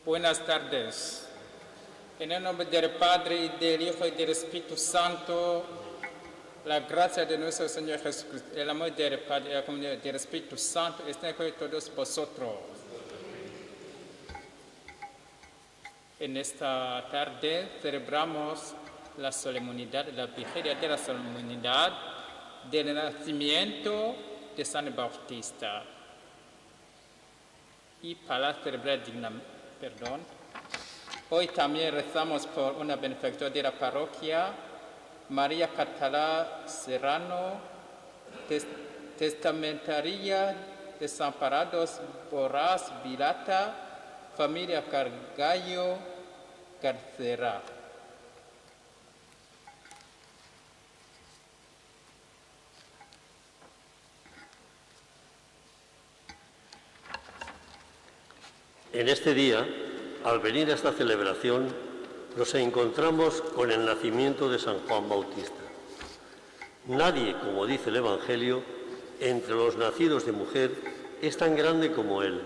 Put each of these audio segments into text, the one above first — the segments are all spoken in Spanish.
Buenas tardes. En el nombre del Padre, y del Hijo, y del Espíritu Santo, la gracia de nuestro Señor Jesucristo, el amor del Padre y la comunión del Espíritu Santo estén con todos vosotros. En esta tarde celebramos la solemnidad, la vigilia de la solemnidad del nacimiento de San Bautista. Y para celebrar hoy también rezamos por una benefactora de la parroquia, María Catalá Serrano, testamentaria Desamparados Borrás Vilata, familia Cargallo Garcera. En este día, al venir a esta celebración, nos encontramos con el nacimiento de San Juan Bautista. Nadie, como dice el Evangelio, entre los nacidos de mujer es tan grande como él.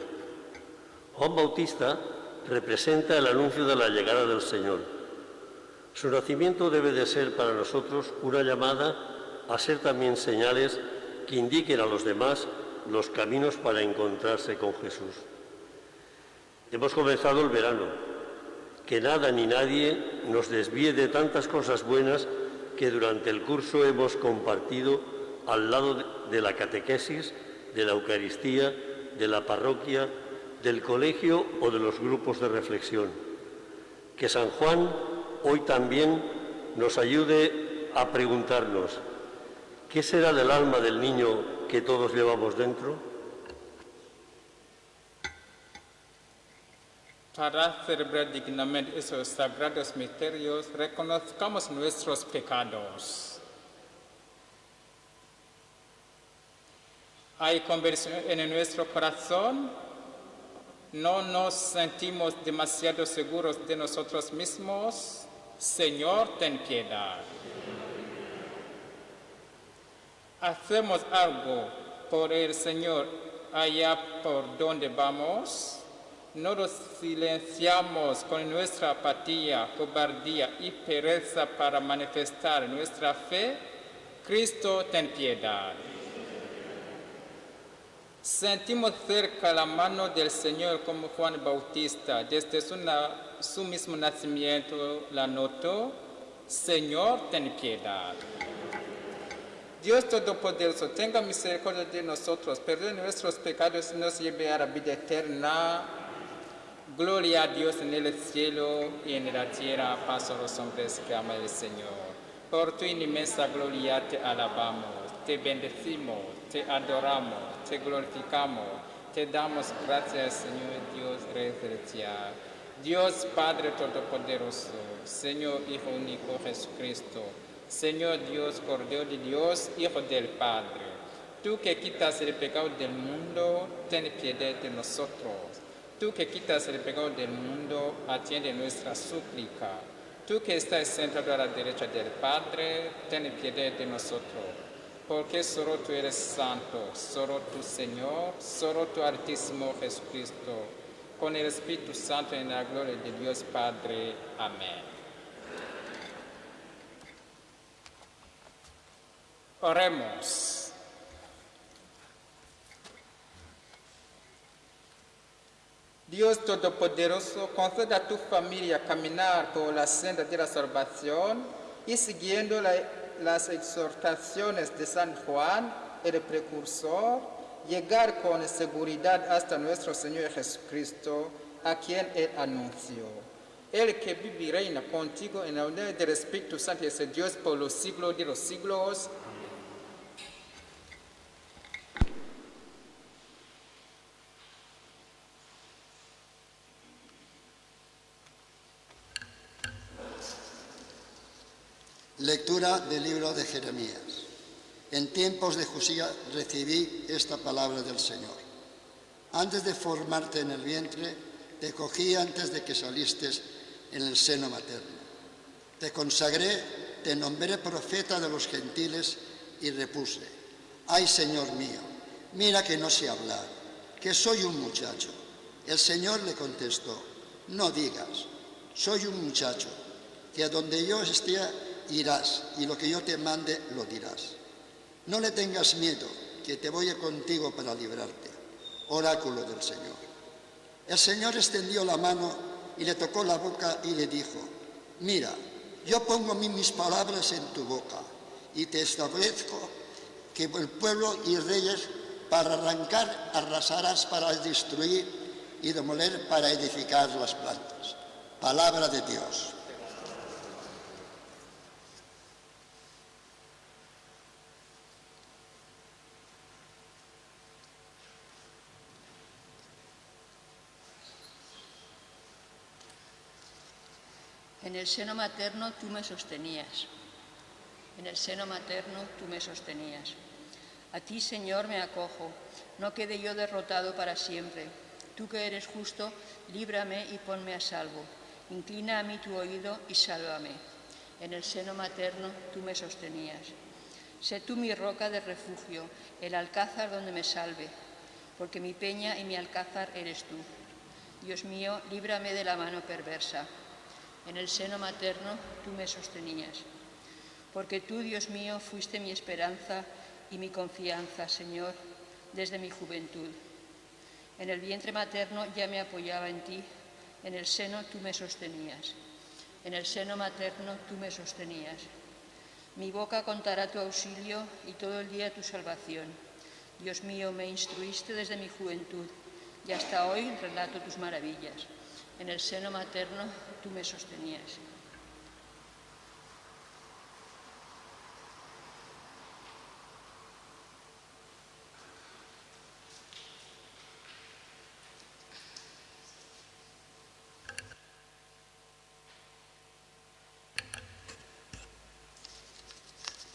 Juan Bautista representa el anuncio de la llegada del Señor. Su nacimiento debe de ser para nosotros una llamada a ser también señales que indiquen a los demás los caminos para encontrarse con Jesús. Hemos comenzado el verano. Que nada ni nadie nos desvíe de tantas cosas buenas que durante el curso hemos compartido al lado de la catequesis, de la Eucaristía, de la parroquia, del colegio o de los grupos de reflexión. Que San Juan hoy también nos ayude a preguntarnos, ¿qué será del alma del niño que todos llevamos dentro? Para celebrar dignamente esos sagrados misterios, reconozcamos nuestros pecados. Hay conversión en nuestro corazón. No nos sentimos demasiado seguros de nosotros mismos. Señor, ten piedad. Hacemos algo por el Señor allá por donde vamos. No nos silenciamos con nuestra apatía, cobardía y pereza para manifestar nuestra fe. Cristo, ten piedad. Sentimos cerca la mano del Señor como Juan Bautista. Desde su mismo nacimiento la notó. Señor, ten piedad. Dios Todopoderoso, tenga misericordia de nosotros, perdone nuestros pecados y nos lleve a la vida eterna. Gloria a Dios en el cielo y en la tierra, paz a los hombres que aman al Señor. Por tu inmensa gloria te alabamos, te bendecimos, te adoramos, te glorificamos, te damos gracias, Señor Dios Rey celestial. Dios Padre Todopoderoso, Señor Hijo único Jesucristo, Señor Dios, Cordero de Dios, Hijo del Padre. Tú que quitas el pecado del mundo, ten piedad de nosotros. Tú que quitas el pecado del mundo, atiende nuestra súplica. Tú que estás sentado a la derecha del Padre, ten piedad de nosotros. Porque solo tú eres santo, solo tú Señor, solo tú Altísimo Jesucristo, con el Espíritu Santo en la gloria de Dios Padre. Amén. Oremos. Dios Todopoderoso, conceda a tu familia caminar por la senda de la salvación y siguiendo las exhortaciones de San Juan, el precursor, llegar con seguridad hasta nuestro Señor Jesucristo, a quien Él anunció. Él que vive y reina contigo en la unidad del Espíritu Santo, es Dios por los siglos de los siglos. Lectura del libro de Jeremías. En tiempos de Josías recibí esta palabra del Señor. Antes de formarte en el vientre, te cogí antes de que saliste en el seno materno. Te consagré, te nombré profeta de los gentiles y repuse: ay, Señor mío, mira que no sé hablar, que soy un muchacho. El Señor le contestó: No digas, soy un muchacho, que a donde yo esté irás, y lo que yo te mande lo dirás. No le tengas miedo, que te voy contigo para librarte. Oráculo del Señor. El Señor extendió la mano y le tocó la boca y le dijo: mira, yo pongo mis palabras en tu boca y te establezco que el pueblo y reyes para arrancar arrasarás, para destruir y demoler para edificar las plantas. Palabra de Dios. En el seno materno tú me sostenías. En el seno materno tú me sostenías. A ti, Señor, me acojo. No quede yo derrotado para siempre. Tú que eres justo, líbrame y ponme a salvo. Inclina a mí tu oído y sálvame. En el seno materno tú me sostenías. Sé tú mi roca de refugio, el alcázar donde me salve, porque mi peña y mi alcázar eres tú. Dios mío, líbrame de la mano perversa. En el seno materno tú me sostenías. Porque tú, Dios mío, fuiste mi esperanza y mi confianza, Señor, desde mi juventud. En el vientre materno ya me apoyaba en ti, en el seno tú me sostenías. En el seno materno tú me sostenías. Mi boca contará tu auxilio y todo el día tu salvación. Dios mío, me instruiste desde mi juventud y hasta hoy relato tus maravillas. En el seno materno tú me sostenías.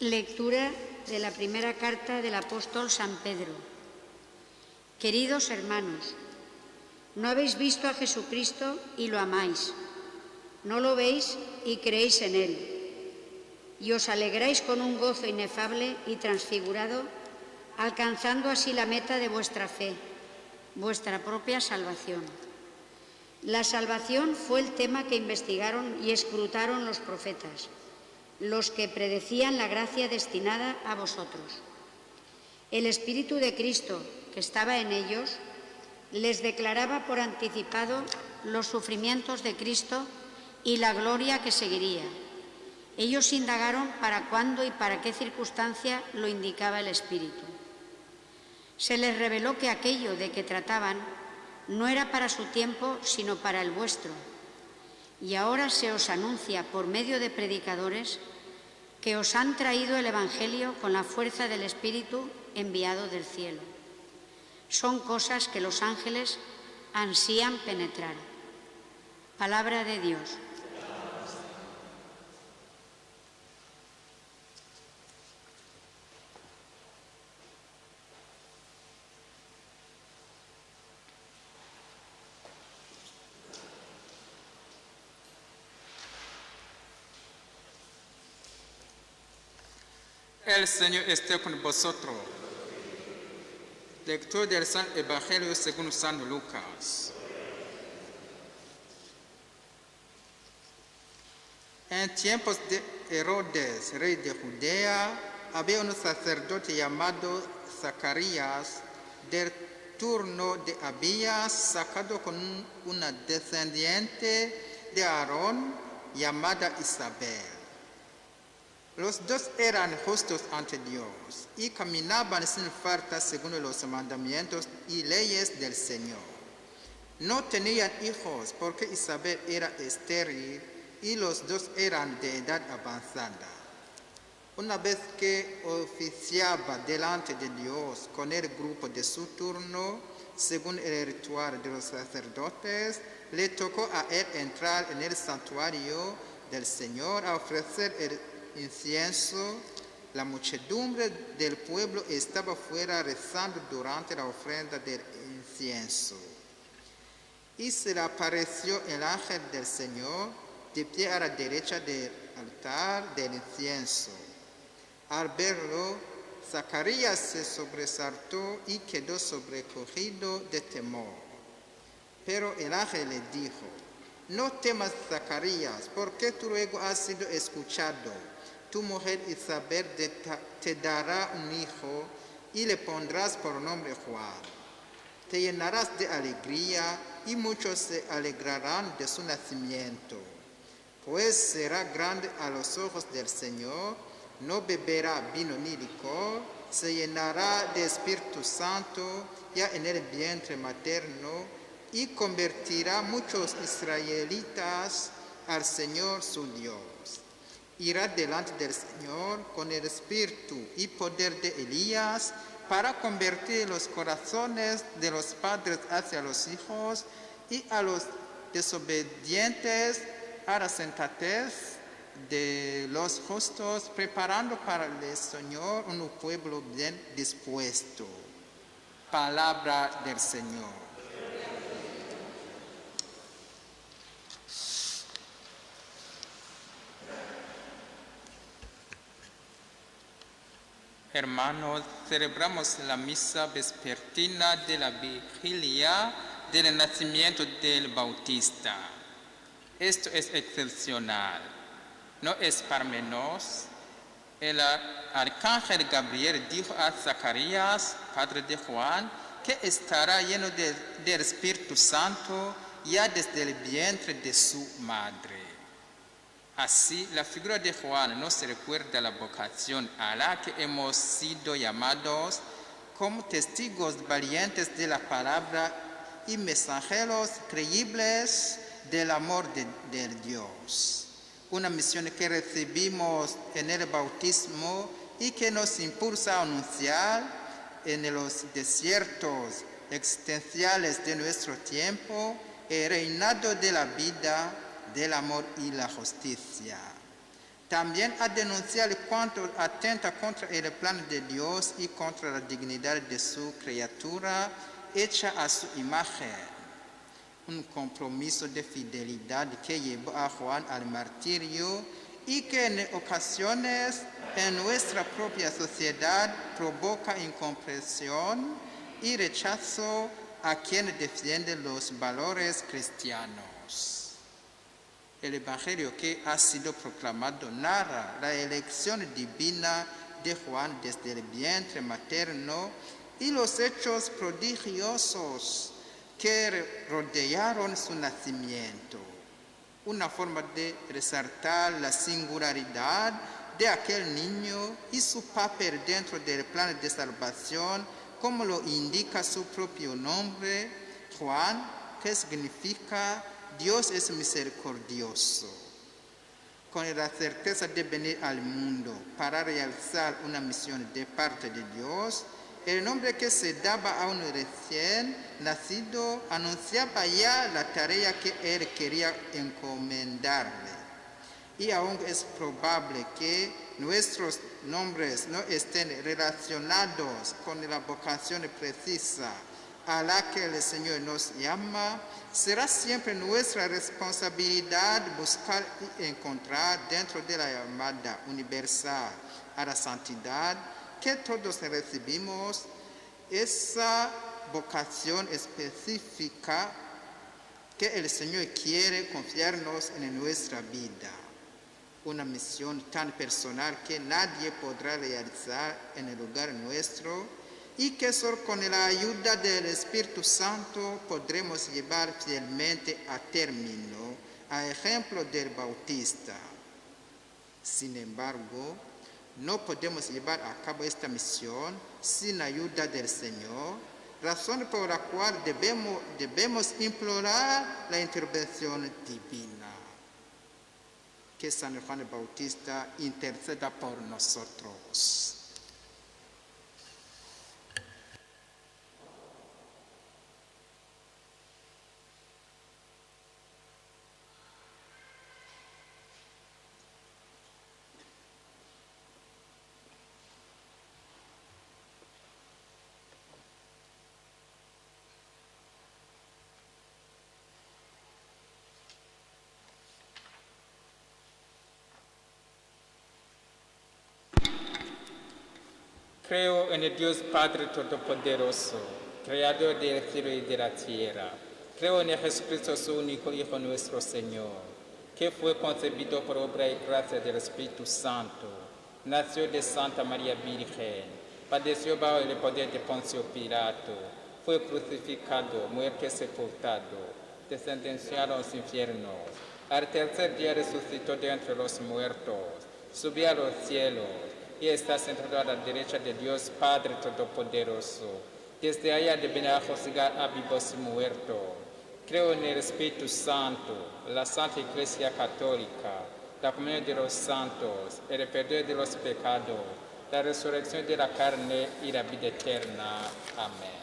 Lectura de la primera carta del apóstol San Pedro. Queridos hermanos, no habéis visto a Jesucristo y lo amáis. No lo veis y creéis en Él. Y os alegráis con un gozo inefable y transfigurado, alcanzando así la meta de vuestra fe, vuestra propia salvación. La salvación fue el tema que investigaron y escrutaron los profetas, los que predecían la gracia destinada a vosotros. El Espíritu de Cristo, que estaba en ellos, les declaraba por anticipado los sufrimientos de Cristo y la gloria que seguiría. Ellos indagaron para cuándo y para qué circunstancia lo indicaba el Espíritu. Se les reveló que aquello de que trataban no era para su tiempo, sino para el vuestro. Y ahora se os anuncia por medio de predicadores que os han traído el Evangelio con la fuerza del Espíritu enviado del cielo. Son cosas que los ángeles ansían penetrar. Palabra de Dios. El Señor esté con vosotros. Lectura del Santo Evangelio según San Lucas. En tiempos de Herodes, rey de Judea, había un sacerdote llamado Zacarías, del turno de Abías, sacado con una descendiente de Aarón llamada Isabel. Los dos eran justos ante Dios y caminaban sin falta según los mandamientos y leyes del Señor. No tenían hijos porque Isabel era estéril y los dos eran de edad avanzada. Una vez que oficiaba delante de Dios con el grupo de su turno, según el ritual de los sacerdotes, le tocó a él entrar en el santuario del Señor a ofrecer el incienso. La muchedumbre del pueblo estaba fuera rezando durante la ofrenda del incienso. Y se le apareció el ángel del Señor de pie a la derecha del altar del incienso. Al verlo, Zacarías se sobresaltó y quedó sobrecogido de temor. Pero el ángel le dijo: No temas, Zacarías, porque tu ruego ha sido escuchado. Tu mujer Isabel te dará un hijo y le pondrás por nombre Juan. Te llenarás de alegría y muchos se alegrarán de su nacimiento. Pues será grande a los ojos del Señor, no beberá vino ni licor, se llenará de Espíritu Santo ya en el vientre materno y convertirá muchos israelitas al Señor su Dios. Irá delante del Señor con el espíritu y poder de Elías para convertir los corazones de los padres hacia los hijos y a los desobedientes a la sensatez de los justos, preparando para el Señor un pueblo bien dispuesto. Palabra del Señor. Hermanos, celebramos la misa vespertina de la vigilia del nacimiento del Bautista. Esto es excepcional, no es para menos. El arcángel Gabriel dijo a Zacarías, padre de Juan, que estará lleno del Espíritu Santo ya desde el vientre de su madre. Así, la figura de Juan nos recuerda la vocación a la que hemos sido llamados como testigos valientes de la palabra y mensajeros creíbles del amor de Dios. Una misión que recibimos en el bautismo y que nos impulsa a anunciar en los desiertos existenciales de nuestro tiempo el reinado de la vida, del amor y la justicia. También a denunciar cuanto atenta contra el plan de Dios y contra la dignidad de su criatura hecha a su imagen. Un compromiso de fidelidad que llevó a Juan al martirio y que en ocasiones en nuestra propia sociedad provoca incomprensión y rechazo a quienes defienden los valores cristianos. El Evangelio que ha sido proclamado narra la elección divina de Juan desde el vientre materno y los hechos prodigiosos que rodearon su nacimiento. Una forma de resaltar la singularidad de aquel niño y su papel dentro del plan de salvación, como lo indica su propio nombre, Juan, que significa Dios es misericordioso. Con la certeza de venir al mundo para realizar una misión de parte de Dios, el nombre que se daba a un recién nacido anunciaba ya la tarea que él quería encomendarle. Y aún es probable que nuestros nombres no estén relacionados con la vocación precisa a la que el Señor nos llama, será siempre nuestra responsabilidad buscar y encontrar dentro de la llamada universal a la santidad que todos recibimos esa vocación específica que el Señor quiere confiarnos en nuestra vida. Una misión tan personal que nadie podrá realizar en el lugar nuestro y que solo con la ayuda del Espíritu Santo podremos llevar fielmente a término, a ejemplo del Bautista. Sin embargo, no podemos llevar a cabo esta misión sin ayuda del Señor, razón por la cual debemos implorar la intervención divina. Que San Juan el Bautista interceda por nosotros. Creo en el Dios Padre Todopoderoso, Creador del cielo y de la tierra, Creo en Jesucristo, su único Hijo nuestro Señor, que fue concebido por obra y gracia del Espíritu Santo, nació de Santa María Virgen, padeció bajo el poder de Poncio Pilato, fue crucificado, muerto y sepultado, descendenciado a los infiernos. Al tercer día resucitó de entre los muertos, subió a los cielos y está sentado a la derecha de Dios Padre Todopoderoso. Desde allá viene a juzgar a vivos y muertos. Creo en el Espíritu Santo, la Santa Iglesia Católica, la comunión de los santos, el perdón de los pecados, la resurrección de la carne y la vida eterna. Amén.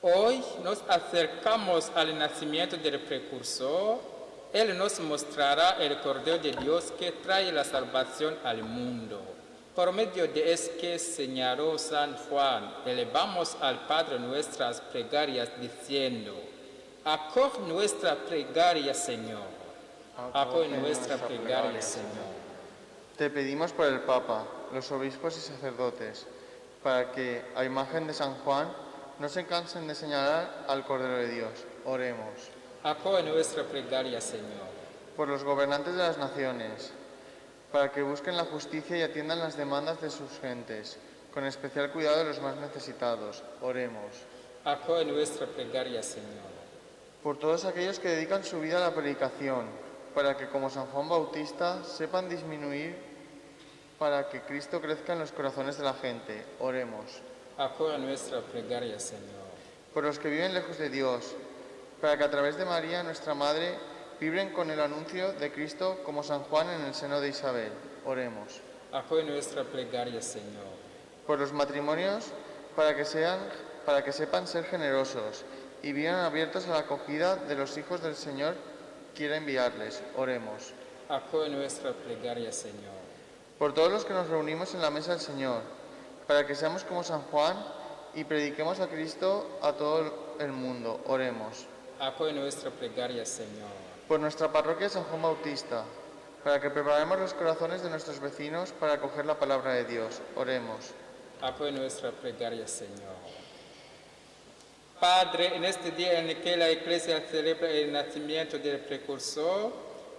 Hoy nos acercamos al nacimiento del precursor. Él nos mostrará el Cordero de Dios que trae la salvación al mundo. Por medio de este señaló San Juan, elevamos al Padre nuestras plegarias diciendo: acoge nuestra plegaria, Señor. Acoge nuestra plegaria, Señor. Te pedimos por el Papa, los obispos y sacerdotes, para que, a imagen de San Juan, no se cansen de señalar al Cordero de Dios. Oremos. Acoge nuestra plegaria, Señor. Por los gobernantes de las naciones, para que busquen la justicia y atiendan las demandas de sus gentes, con especial cuidado de los más necesitados. Oremos. Acoge nuestra plegaria, Señor. Por todos aquellos que dedican su vida a la predicación, para que, como San Juan Bautista, sepan disminuir para que Cristo crezca en los corazones de la gente. Oremos. Acoge nuestra plegaria, Señor. Por los que viven lejos de Dios, para que a través de María, nuestra Madre, vibren con el anuncio de Cristo como San Juan en el seno de Isabel. Oremos. Acoge nuestra plegaria, Señor. Por los matrimonios, para que sepan ser generosos y vivan abiertos a la acogida de los hijos del Señor quiera enviarles. Oremos. Acoge nuestra plegaria, Señor. Por todos los que nos reunimos en la mesa del Señor, para que seamos como San Juan y prediquemos a Cristo a todo el mundo. Oremos. Acoge nuestra plegaria, Señor. Por nuestra parroquia San Juan Bautista, para que preparemos los corazones de nuestros vecinos para acoger la palabra de Dios. Oremos. Acoge nuestra plegaria, Señor. Padre, en este día en el que la Iglesia celebra el nacimiento del precursor,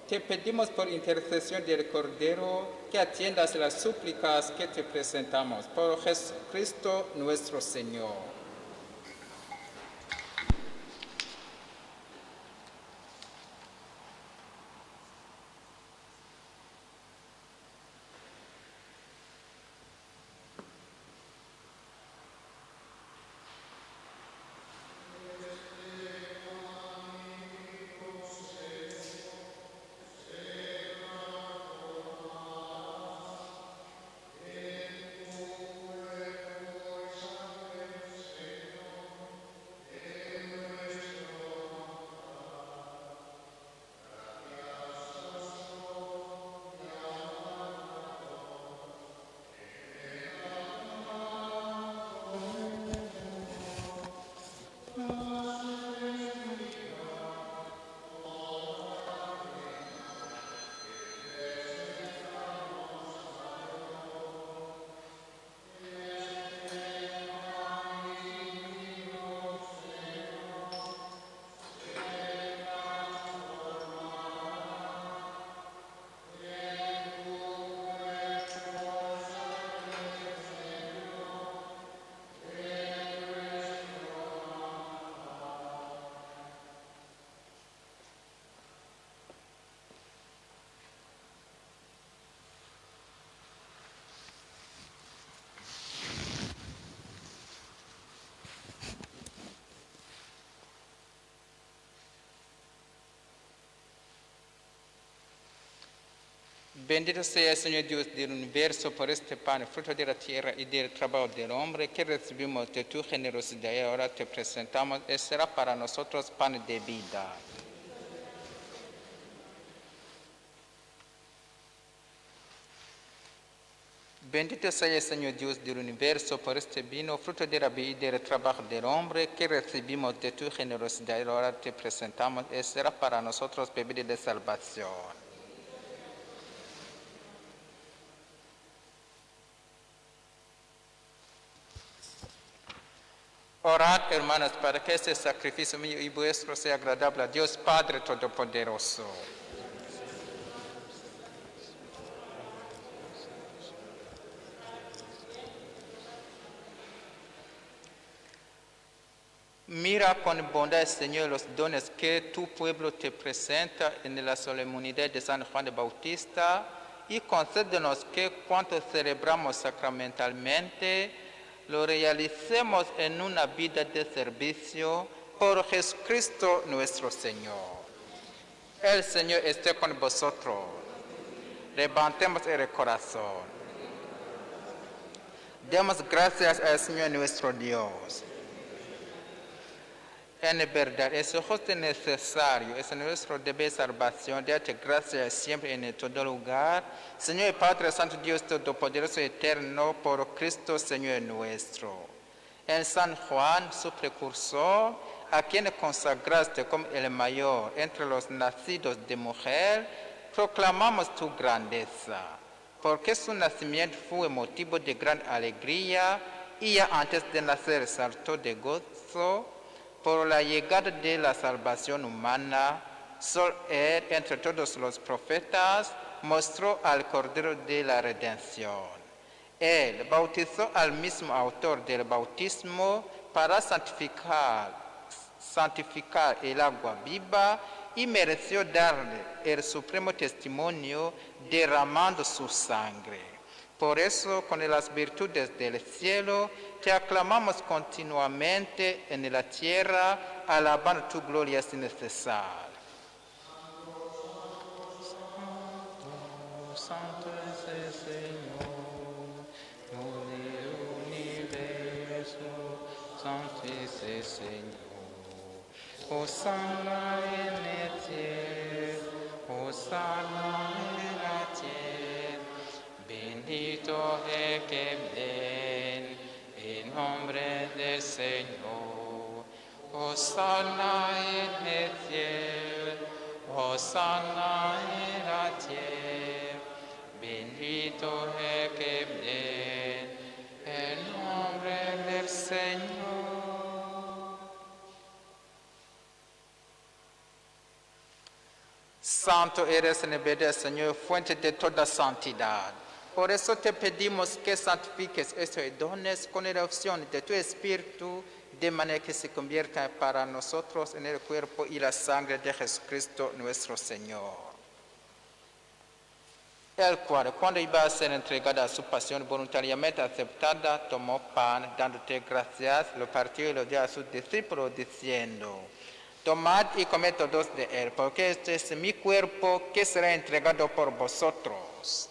te pedimos por intercesión del Cordero que atiendas las súplicas que te presentamos por Jesucristo nuestro Señor. Bendito sea el Señor Dios del universo por este pan, fruto de la tierra y del trabajo del hombre que recibimos de tu generosidad y ahora te presentamos y será para nosotros pan de vida. Bendito sea el Señor Dios del universo por este vino, fruto de la vida y del trabajo del hombre que recibimos de tu generosidad y ahora te presentamos y será para nosotros bebida de salvación. Orad, hermanos, para que este sacrificio mío y vuestro sea agradable a Dios Padre Todopoderoso. Mira con bondad, Señor, los dones que tu pueblo te presenta en la solemnidad de San Juan el Bautista y concédenos que cuando celebramos sacramentalmente lo realicemos en una vida de servicio por Jesucristo nuestro Señor. El Señor esté con vosotros. Levantemos el corazón. Demos gracias al Señor nuestro Dios. En verdad, es justo y necesario, es nuestro deber salvación, darte gracias siempre en todo lugar. Señor y Padre Santo Dios Todopoderoso y Eterno, por Cristo Señor nuestro. En San Juan, su precursor, a quien consagraste como el mayor entre los nacidos de mujer, proclamamos tu grandeza, porque su nacimiento fue motivo de gran alegría y ya antes de nacer saltó de gozo por la llegada de la salvación humana. Solo él, entre todos los profetas, mostró al Cordero de la Redención. Él bautizó al mismo autor del bautismo para santificar el agua viva y mereció darle el supremo testimonio derramando su sangre. Por eso, con las virtudes del cielo, te aclamamos continuamente en la tierra, alabando tu gloria sin cesar. Santo, santo es el Señor, del universo, santo es el Señor. Hosanna en el cielo, Hosanna en la tierra. Bendito el que viene en nombre del Señor. Hosanna en el cielo, Hosanna en la tierra. Bendito el que viene en nombre del Señor. Santo eres en verdad, Señor, fuente de toda santidad. Por eso te pedimos que santifiques estos dones con la opción de tu Espíritu, de manera que se conviertan para nosotros en el cuerpo y la sangre de Jesucristo nuestro Señor. El cual, cuando iba a ser entregada a su pasión voluntariamente aceptada, tomó pan, dándote gracias, lo partió y lo dio a sus discípulos, diciendo: tomad y comed todos de él, porque este es mi cuerpo que será entregado por vosotros.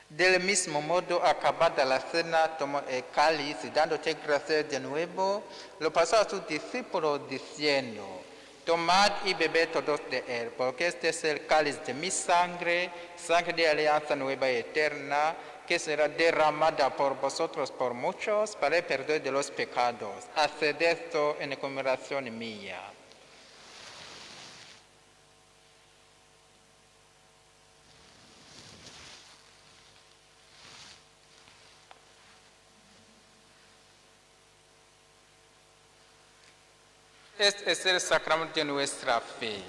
Del mismo modo, acabada la cena, tomó el cáliz y dándote gracias de nuevo, lo pasó a sus discípulos diciendo: tomad y bebed todos de él, porque este es el cáliz de mi sangre, sangre de alianza nueva y eterna, que será derramada por vosotros por muchos para el perdón de los pecados. Haced esto en conmemoración mía. Este es el sacramento de nuestra fe.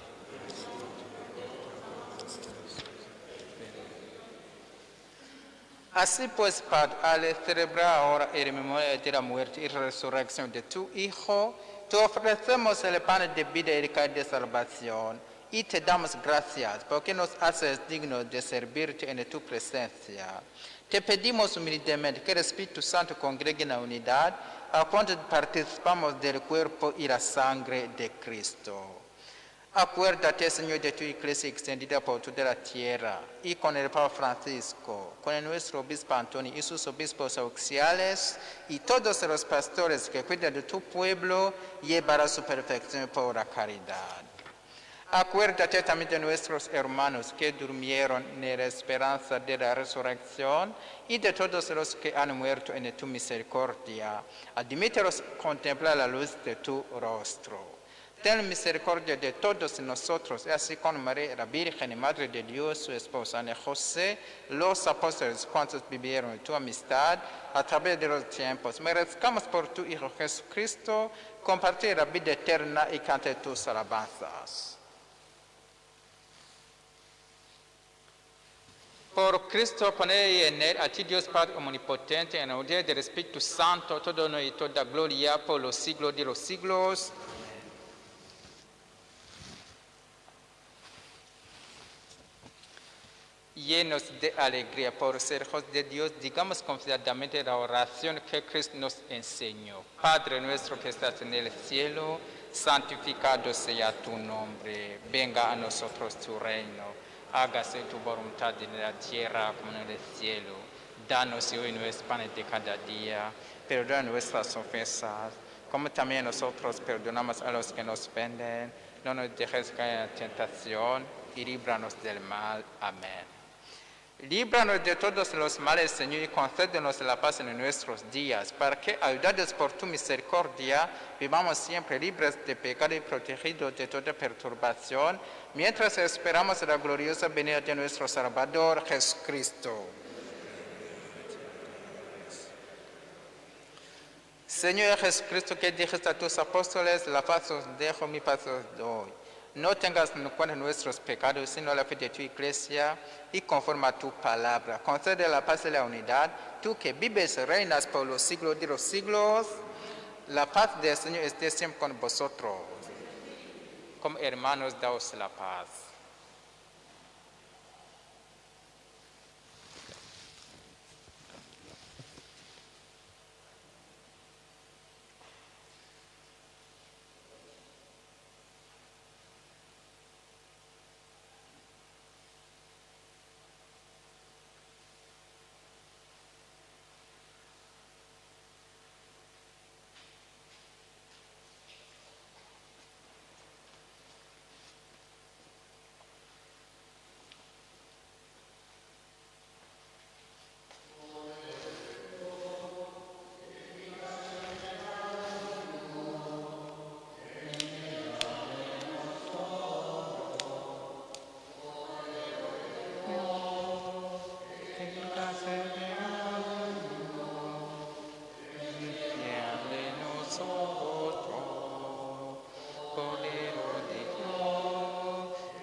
Así pues, Padre, al celebrar ahora el memoria de la muerte y resurrección de tu Hijo, te ofrecemos el pan de vida y el cáliz de salvación, y te damos gracias porque nos haces dignos de servirte en tu presencia. Te pedimos humildemente que el Espíritu Santo congregue en la unidad a cuanto participamos del cuerpo y la sangre de Cristo. Acuérdate, Señor, de tu iglesia extendida por toda la tierra, y con el Papa Francisco, con nuestro obispo Antonio y sus obispos auxiliares, y todos los pastores que cuidan de tu pueblo, llevará a su perfección por la caridad. Acuérdate también de nuestros hermanos que durmieron en la esperanza de la resurrección y de todos los que han muerto en tu misericordia. Admítelos contemplar la luz de tu rostro. Ten misericordia de todos nosotros, así con María, la Virgen y Madre de Dios, su esposa, y José, los apóstoles, cuantos vivieron en tu amistad a través de los tiempos. Merezcamos por tu Hijo Jesucristo compartir la vida eterna y cantar tus alabanzas. Por Cristo, con Él y en Él, a ti Dios Padre Omnipotente, en el poder del Espíritu Santo, todo honor y toda gloria por los siglos de los siglos. Llenos de alegría por ser hijos de Dios, digamos confiadamente la oración que Cristo nos enseñó. Padre nuestro que estás en el cielo, santificado sea tu nombre. Venga a nosotros tu reino. Hágase tu voluntad en la tierra como en el cielo. Danos hoy nuestro pan de cada día. Perdona nuestras ofensas, como también nosotros perdonamos a los que nos ofenden. No nos dejes caer en la tentación y líbranos del mal. Amén. Líbranos de todos los males, Señor, y concédenos la paz en nuestros días, para que, ayudados por tu misericordia, vivamos siempre libres de pecado y protegidos de toda perturbación, mientras esperamos la gloriosa venida de nuestro Salvador Jesucristo. Señor Jesucristo, que dijiste a tus apóstoles, la paz os dejo, mi paz os doy. No tengas en cuenta nuestros pecados, sino la fe de tu iglesia, y conforme a tu palabra. Concede la paz y la unidad, tú que vives y reinas por los siglos de los siglos. La paz del Señor esté siempre con vosotros. Como hermanos, daos la paz.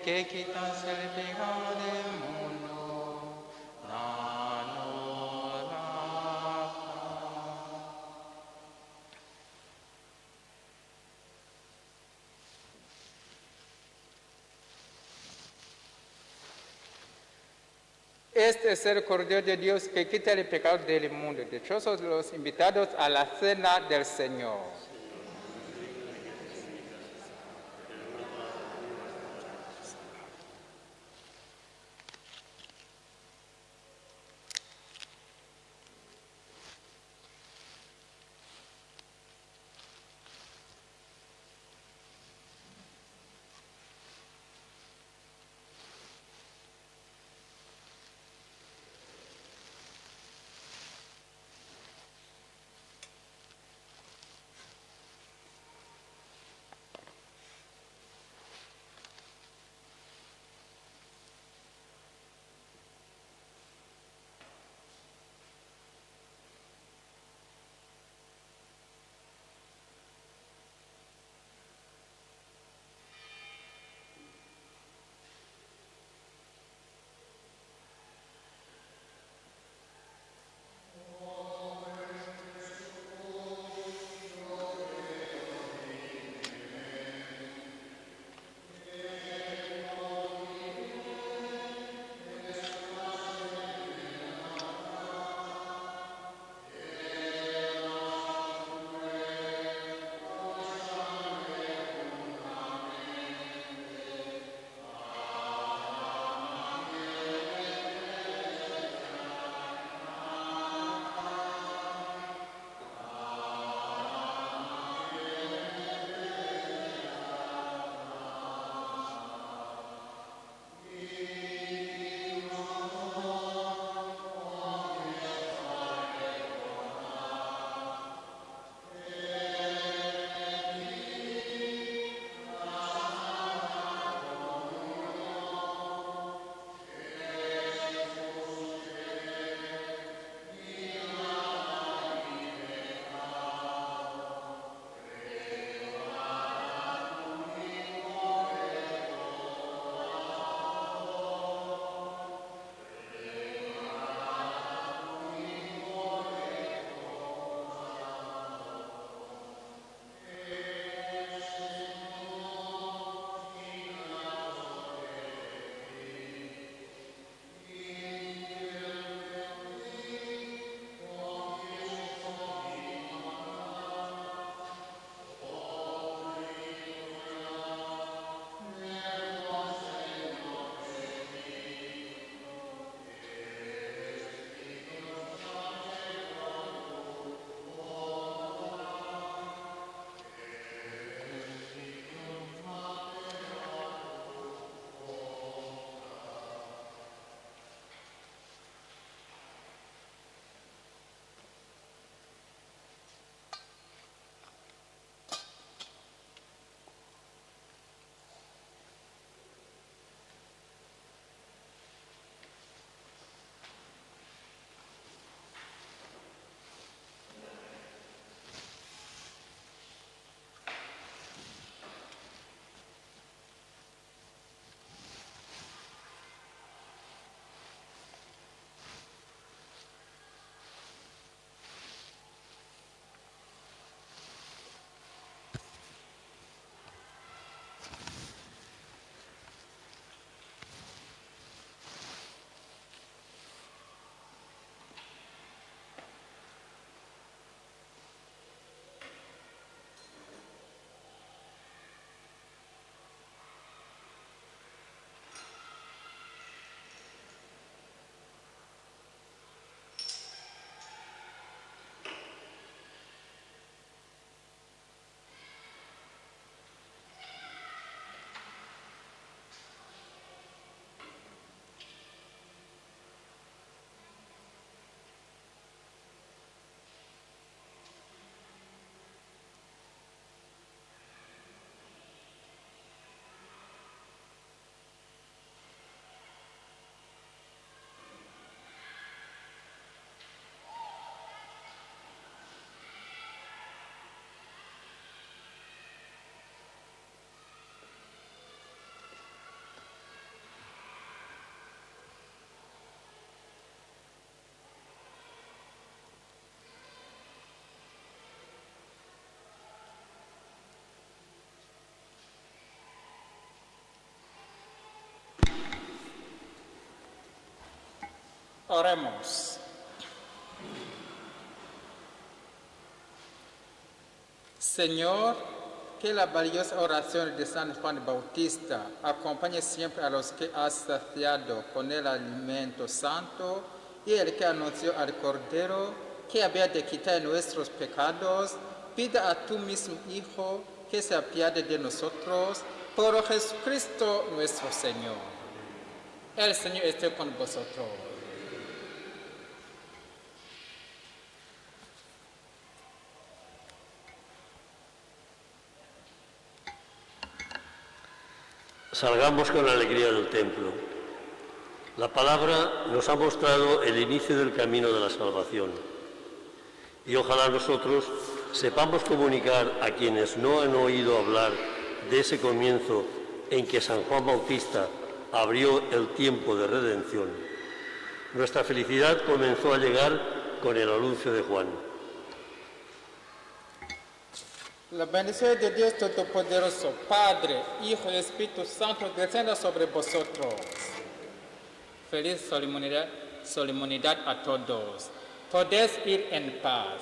Que quitas el pecado del mundo, danos la paz. Este es el Cordero de Dios que quita el pecado del mundo. Dichosos los invitados a la cena del Señor. Oremos. Señor, que la valiosa oración de San Juan Bautista acompañe siempre a los que has saciado con el alimento santo y el que anunció al Cordero que había de quitar nuestros pecados, pida a tu mismo Hijo que se apiade de nosotros por Jesucristo nuestro Señor. El Señor esté con vosotros. Salgamos con alegría del templo. La palabra nos ha mostrado el inicio del camino de la salvación. Y ojalá nosotros sepamos comunicar a quienes no han oído hablar de ese comienzo en que San Juan Bautista abrió el tiempo de redención. Nuestra felicidad comenzó a llegar con el anuncio de Juan. La bendición de Dios Todopoderoso, Padre, Hijo y Espíritu Santo, descienda sobre vosotros. Feliz solemnidad a todos. Podéis ir en paz.